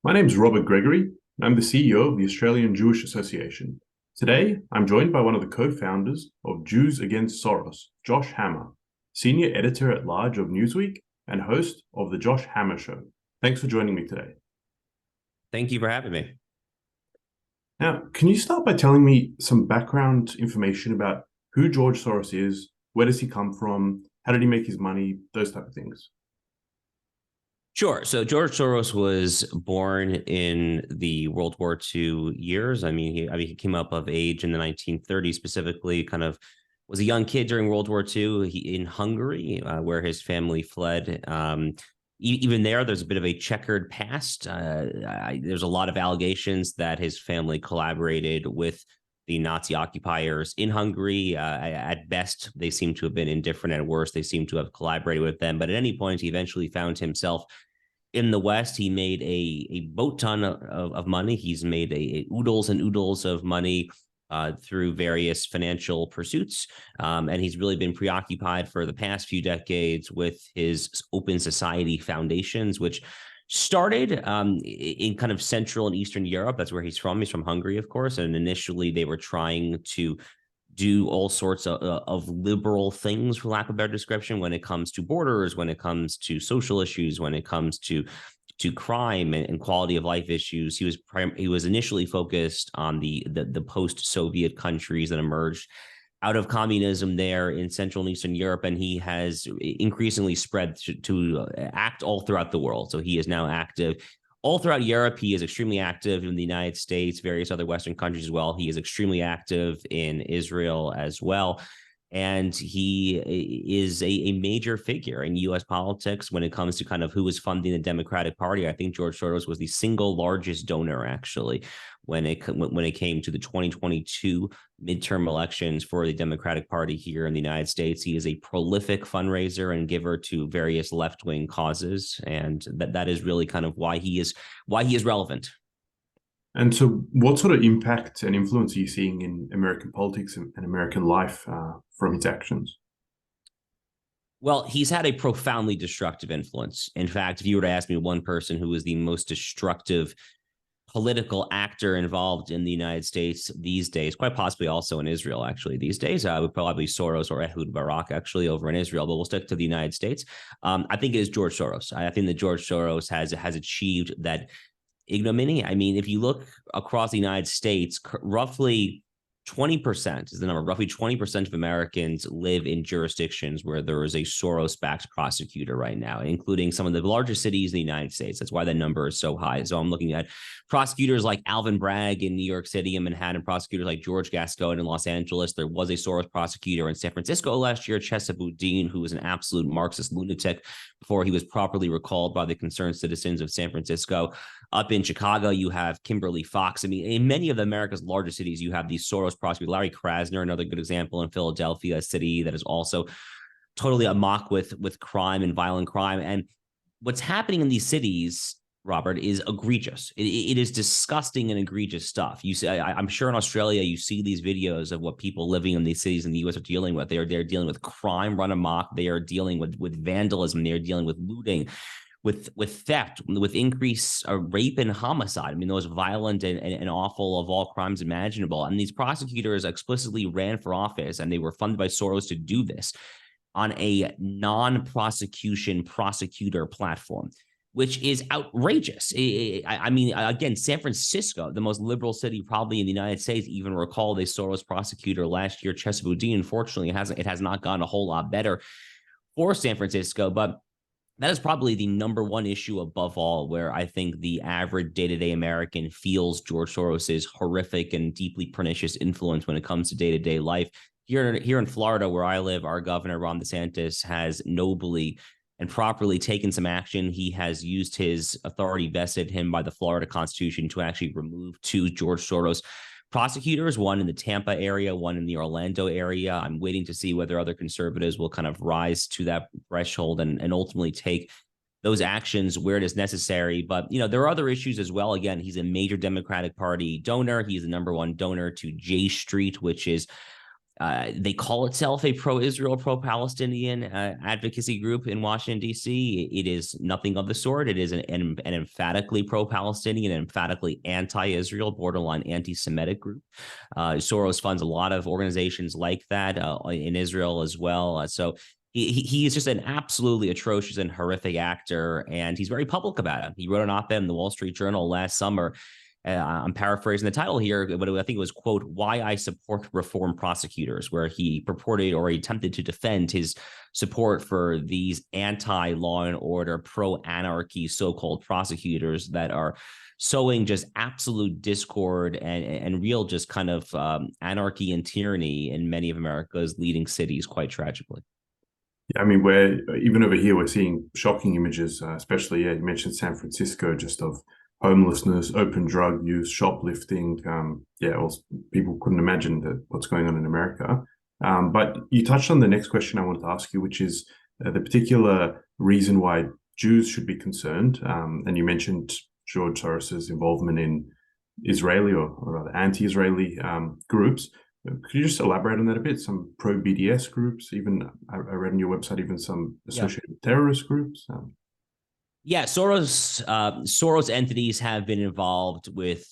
My name is Robert Gregory, and I'm the CEO of the Australian Jewish Association. Today, I'm joined by one of the co-founders of Jews Against Soros, Josh Hammer, Senior Editor-at-Large of Newsweek and host of The Josh Hammer Show. Thanks for joining me today. Thank you for having me. Now, can you start by telling me some background information about who George Soros is, where does he come from, how did he make his money, those type of things? Sure. So George Soros was born in the World War II years. He came up of age in the 1930s, specifically kind of was a young kid during World War II in Hungary, where his family fled. Even there's a bit of a checkered past. There's a lot of allegations that his family collaborated with the Nazi occupiers in Hungary. At best, they seem to have been indifferent. At worst, they seem to have collaborated with them. But at any point, he eventually found himself in the West. He made a boat ton of money. He's made a oodles and oodles of money through various financial pursuits. And he's really been preoccupied for the past few decades with his Open Society foundations, which started in kind of Central and Eastern Europe. That's where he's from. He's from Hungary, of course. And initially they were trying to do all sorts of liberal things, for lack of a better description, when it comes to borders, when it comes to social issues, when it comes to crime and quality of life issues. He was initially focused on the post-Soviet countries that emerged out of communism there in Central and Eastern Europe, and he has increasingly spread to act all throughout the world. So he is now active all throughout Europe. He is extremely active in the United States, various other Western countries as well. He is extremely active in Israel as well. And he is a major figure in U.S. politics when it comes to kind of who is funding the Democratic Party. I think George Soros was the single largest donor, actually, when it came to the 2022 midterm elections for the Democratic Party here in the United States. He is a prolific fundraiser and giver to various left-wing causes, and that is really kind of why he is relevant. And so what sort of impact and influence are you seeing in American politics and American life from his actions? Well, he's had a profoundly destructive influence. In fact, if you were to ask me one person who is the most destructive political actor involved in the United States these days, quite possibly also in Israel, actually, these days, would probably be Soros or Ehud Barak, actually, over in Israel, but we'll stick to the United States. I think it is George Soros. I think that George Soros has achieved that ignominy. I mean, if you look across the United States, roughly 20% is the number. Roughly 20% of Americans live in jurisdictions where there is a Soros-backed prosecutor right now, including some of the largest cities in the United States. That's why that number is so high. So I'm looking at prosecutors like Alvin Bragg in New York City and Manhattan, prosecutors like George Gascon in Los Angeles. There was a Soros prosecutor in San Francisco last year, Chesapeake, who was an absolute Marxist lunatic before he was properly recalled by the concerned citizens of San Francisco. Up in Chicago, you have Kimberly Fox. I mean, in many of America's largest cities, you have these Soros prosecutors. Larry Krasner, another good example in Philadelphia, a city that is also totally amok with crime and violent crime. And what's happening in these cities, Robert, is egregious. It is disgusting and egregious stuff. You see, I'm sure in Australia, you see these videos of what people living in these cities in the U.S. are dealing with. They're dealing with crime run amok. They are dealing with vandalism. They are dealing with looting, with theft, with increased rape and homicide. I mean, those violent and awful of all crimes imaginable. And these prosecutors explicitly ran for office, and they were funded by Soros to do this on a non-prosecution prosecutor platform, which is outrageous. I mean, again, San Francisco, the most liberal city probably in the United States, even recalled a Soros prosecutor last year, Chesapeake. Unfortunately, it has not gone a whole lot better for San Francisco, but that is probably the number one issue above all, where I think the average day-to-day American feels George Soros's horrific and deeply pernicious influence when it comes to day-to-day life. Here in Florida, where I live, our governor, Ron DeSantis, has nobly and properly taken some action. He has used his authority vested him by the Florida Constitution to actually remove two George Soros prosecutors, one in the Tampa area, one in the Orlando area. I'm waiting to see whether other conservatives will kind of rise to that threshold and ultimately take those actions where it is necessary. But, you know, there are other issues as well. Again, he's a major Democratic Party donor. He's the number one donor to J Street, which is They call itself a pro-Israel, pro-Palestinian advocacy group in Washington, D.C. It is nothing of the sort. It is an emphatically pro-Palestinian, emphatically anti-Israel, borderline anti-Semitic group. Soros funds a lot of organizations like that in Israel as well. So he is just an absolutely atrocious and horrific actor, and he's very public about it. He wrote an op-ed in the Wall Street Journal last summer. I'm paraphrasing the title here, but I think it was, quote, "Why I Support Reform Prosecutors," where he purported or he attempted to defend his support for these anti-law and order, pro-anarchy so-called prosecutors that are sowing just absolute discord and real just kind of anarchy and tyranny in many of America's leading cities, quite tragically. Yeah, I mean, even over here, we're seeing shocking images, especially, you mentioned San Francisco, just of homelessness, open drug use, shoplifting. People couldn't imagine what's going on in America. But you touched on the next question I wanted to ask you, which is the particular reason why Jews should be concerned. And you mentioned George Soros's involvement in Israeli or rather anti-Israeli groups. Could you just elaborate on that a bit? Some pro-BDS groups, even I read on your website, even some associated with terrorist groups. Soros entities have been involved with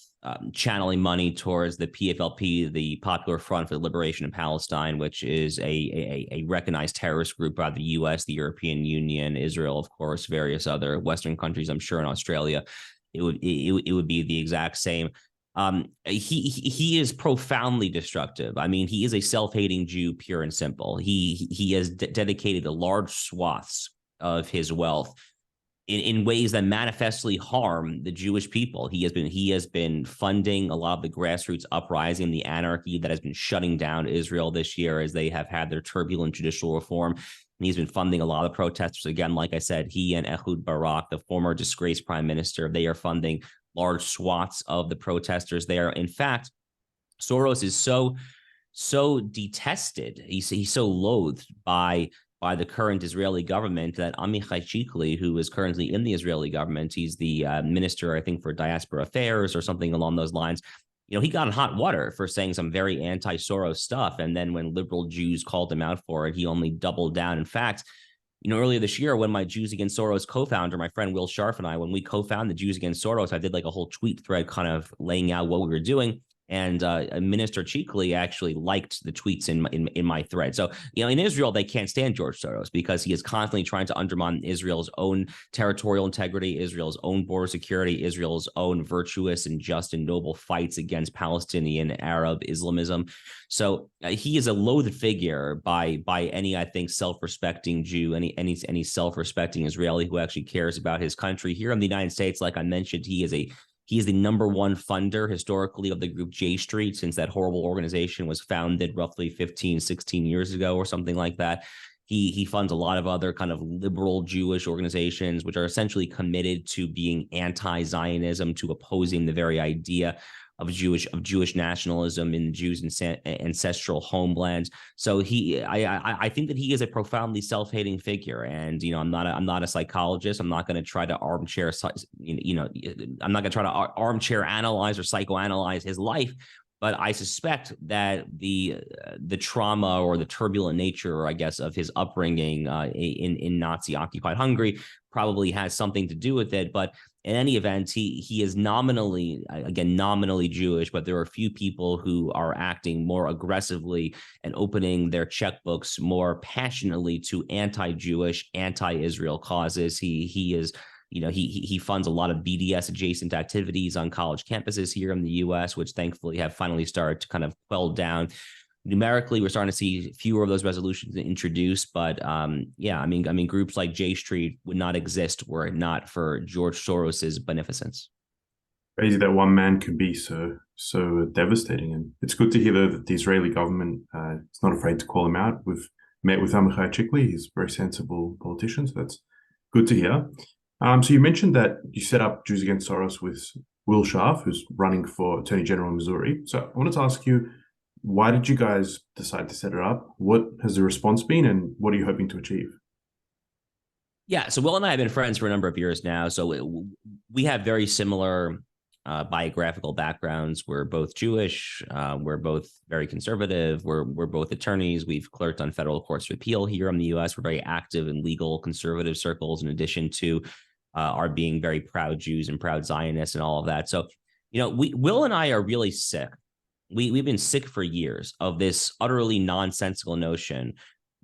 channeling money towards the PFLP, the Popular Front for the Liberation of Palestine, which is a recognized terrorist group by the U.S., the European Union, Israel, of course, various other Western countries. I'm sure in Australia, it would be the exact same. He is profoundly destructive. I mean, he is a self-hating Jew, pure and simple. He has dedicated a large swaths of his wealth in ways that manifestly harm the Jewish people. He has been funding a lot of the grassroots uprising, the anarchy that has been shutting down Israel this year as they have had their turbulent judicial reform. And he's been funding a lot of protesters. Again, like I said, he and Ehud Barak, the former disgraced prime minister, they are funding large swaths of the protesters there. In fact, Soros is so detested. He's so loathed by the current Israeli government that Amichai Chikli, who is currently in the Israeli government, he's the minister, I think, for diaspora affairs or something along those lines. He got in hot water for saying some very anti-Soros stuff. And then when liberal Jews called him out for it, he only doubled down. In fact, earlier this year, when my Jews Against Soros co-founder, my friend Will Scharf, and I, when we co-founded Jews Against Soros, I did like a whole tweet thread kind of laying out what we were doing. And Minister Chikli actually liked the tweets in my thread. So, in Israel, they can't stand George Soros because he is constantly trying to undermine Israel's own territorial integrity, Israel's own border security, Israel's own virtuous and just and noble fights against Palestinian Arab Islamism. So he is a loathed figure by any, I think, self-respecting Jew, any self-respecting Israeli who actually cares about his country. Here in the United States, like I mentioned, he is the number one funder historically of the group J Street, since that horrible organization was founded roughly 15, 16 years ago or something like that. He funds a lot of other kind of liberal Jewish organizations, which are essentially committed to being anti-Zionism, to opposing the very idea of Jewish nationalism in the Jews' ancestral homelands. So I think that he is a profoundly self-hating figure. And I'm not a psychologist. I'm not going to try to armchair analyze or psychoanalyze his life. But I suspect that the trauma or the turbulent nature, I guess, of his upbringing in Nazi-occupied Hungary probably has something to do with it. But in any event, he is nominally Jewish, but there are a few people who are acting more aggressively and opening their checkbooks more passionately to anti-Jewish, anti-Israel causes. He funds a lot of BDS adjacent activities on college campuses here in the U.S., which thankfully have finally started to kind of quell down. Numerically, we're starting to see fewer of those resolutions introduced, but groups like J Street would not exist were it not for George Soros's beneficence. Crazy that one man can be so devastating, and it's good to hear though that the Israeli government is not afraid to call him out. We've met with Amichai Chikli; he's a very sensible politician, so that's good to hear. So you mentioned that you set up Jews Against Soros with Will Scharf, who's running for Attorney General in Missouri. So I wanted to ask you, why did you guys decide to set it up? What has the response been, and what are you hoping to achieve? Yeah, so Will and I have been friends for a number of years now. So we have very similar biographical backgrounds. We're both Jewish. We're both very conservative. We're both attorneys. We've clerked on federal courts of appeal here in the U.S. We're very active in legal conservative circles, in addition to our being very proud Jews and proud Zionists and all of that. So, Will and I are really sick. We've been sick for years of this utterly nonsensical notion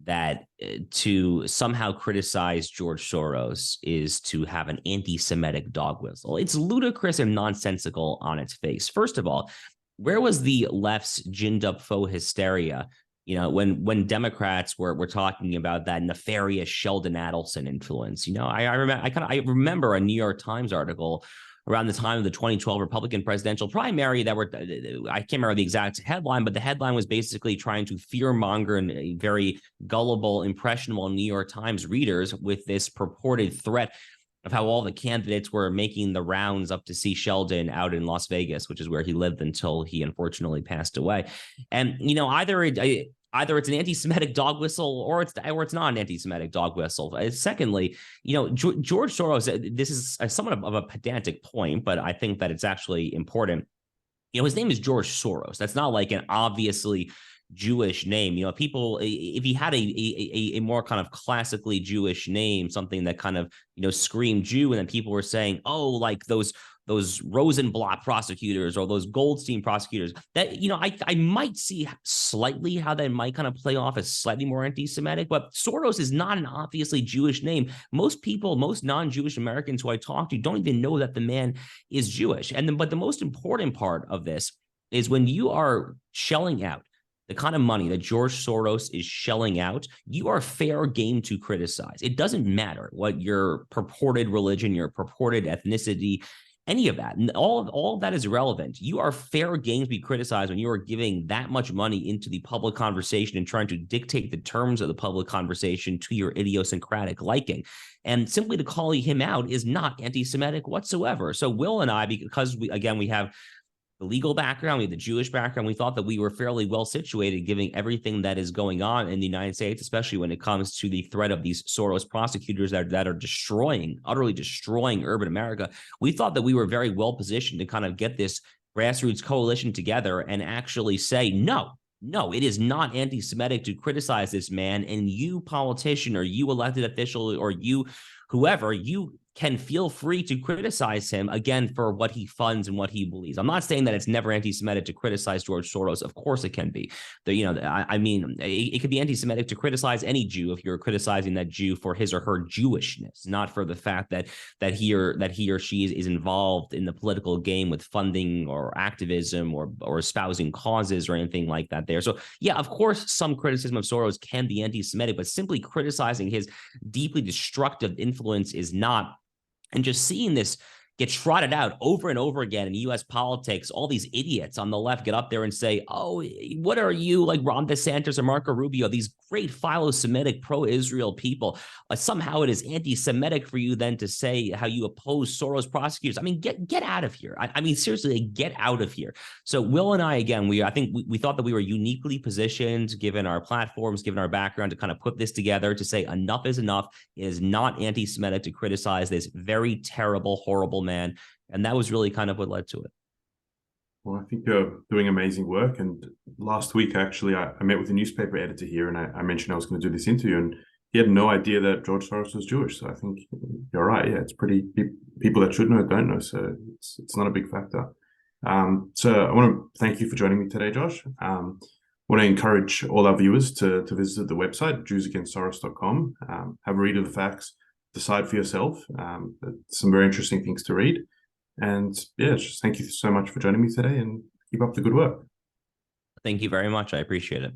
that to somehow criticize George Soros is to have an anti-Semitic dog whistle. It's ludicrous and nonsensical on its face. First of all, where was the left's ginned up faux hysteria, when Democrats were talking about that nefarious Sheldon Adelson influence? I remember a New York Times article around the time of the 2012 Republican presidential primary I can't remember the exact headline, but the headline was basically trying to fearmonger and very gullible, impressionable New York Times readers with this purported threat of how all the candidates were making the rounds up to see Sheldon out in Las Vegas, which is where he lived until he unfortunately passed away. And, either it's an anti-Semitic dog whistle or it's not an anti-Semitic dog whistle. Secondly, George Soros, this is somewhat of a pedantic point, but I think that it's actually important. His name is George Soros. That's not like an obviously Jewish name. People, if he had a more kind of classically Jewish name, something that kind of, screamed Jew, and then people were saying, oh, like those Rosenblatt prosecutors or those Goldstein prosecutors, that, I might see slightly how that might kind of play off as slightly more anti-Semitic, but Soros is not an obviously Jewish name. Most non-Jewish Americans who I talk to don't even know that the man is Jewish. But the most important part of this is when you are shelling out the kind of money that George Soros is shelling out, you are fair game to criticize. It doesn't matter what your purported religion, your purported ethnicity, any of that. And all of that is irrelevant. You are fair game to be criticized when you are giving that much money into the public conversation and trying to dictate the terms of the public conversation to your idiosyncratic liking. And simply to call him out is not anti-Semitic whatsoever. So Will and I, because we have the legal background, we have the Jewish background, we thought that we were fairly well situated given everything that is going on in the United States, especially when it comes to the threat of these Soros prosecutors that are utterly destroying urban America. We thought that we were very well positioned to kind of get this grassroots coalition together and actually say, no, it is not anti-Semitic to criticize this man. And you politician or you elected official or you whoever, you can feel free to criticize him, again, for what he funds and what he believes. I'm not saying that it's never anti-Semitic to criticize George Soros. Of course it can be. It could be anti-Semitic to criticize any Jew if you're criticizing that Jew for his or her Jewishness, not for the fact that he or she is involved in the political game with funding or activism or espousing causes or anything like that there. So, yeah, of course, some criticism of Soros can be anti-Semitic, but simply criticizing his deeply destructive influence is not. And just seeing this get trotted out over and over again in U.S. politics, all these idiots on the left get up there and say, oh, what are you, like Ron DeSantis or Marco Rubio, these great philo-Semitic pro-Israel people. Somehow it is anti-Semitic for you then to say how you oppose Soros prosecutors. I mean, get out of here. I mean, seriously, get out of here. So Will and I, again, I think we thought that we were uniquely positioned, given our platforms, given our background, to kind of put this together to say enough is enough. It is not anti-Semitic to criticize this very terrible, horrible man. And that was really kind of what led to it. Well, I think you're doing amazing work. And last week, actually, I met with a newspaper editor here, and I mentioned I was going to do this interview, and he had no idea that George Soros was Jewish. So I think you're right. Yeah, it's pretty people that should know don't know. So it's not a big factor. So I want to thank you for joining me today, Josh. I want to encourage all our viewers to visit the website, JewsAgainstSoros.com, have a read of the facts, decide for yourself. Some very interesting things to read. And yeah, just thank you so much for joining me today, and keep up the good work. Thank you very much. I appreciate it.